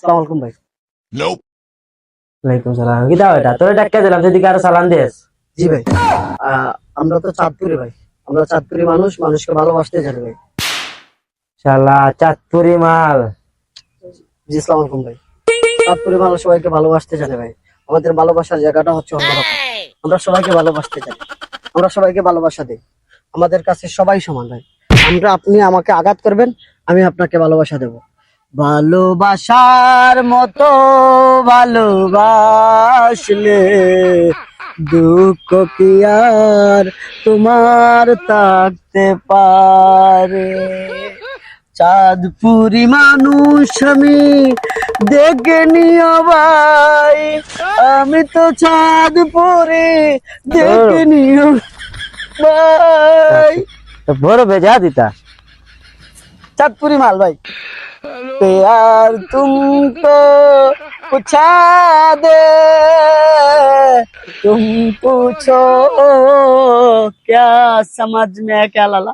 আসসালামু আলাইকুম ভাই। Nope. ওয়ালাইকুম সালাম। কি দাও এটা তোরে ডাক্কা দিলাম যদি কারো সালাম দিস। জি ভাই, আমরা তো চাঁদপুরি ভাই, আমরা চাঁদপুরি মানুষ, মানুষকে ভালোবাসতে জানি ভাই। শালা চাঁদপুরি মাল। জি আসসালামু আলাইকুম ভাই। চাঁদপুরি মানুষ সবাইকে ভালোবাসতে জানে ভাই। আমাদের ভালোবাসার জায়গাটা হচ্ছে অন্যরকম। আমরা সবাইকে ভালোবাসতে জানি, আমরা সবাইকে ভালোবাসা দিই। আমাদের কাছে সবাই সমান ভাই। আপনি আমাকে আঘাত করবেন, আমি আপনাকে ভালোবাসা দেব। ভালোবাসার মতো ভালোবাসলে দুঃখ কি আর তোমার থাকতে পারে। চাঁদপুরি মানুষ আমি, দেখে নিও ভাই, আমি তো চাঁদপুরি, দেখে নিও ভাই। তো বড় ভেজা দিতা। चाँदपुरी माल भाई। प्यार तुमको पूछा दे, तुम पूछो क्या समझ में क्या लाला।